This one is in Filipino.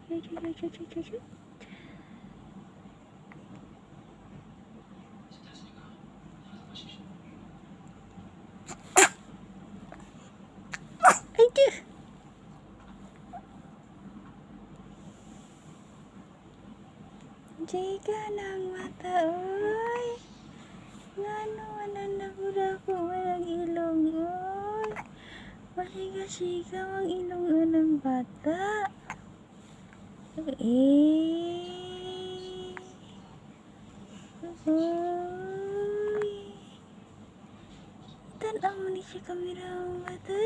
Aduh. Jika ng mata, oy. Ngano man na ko walang ilong, oy. Masiga-siga ang ilong ng bata. Oy. Tanaw mo ni siya kamera ang bata,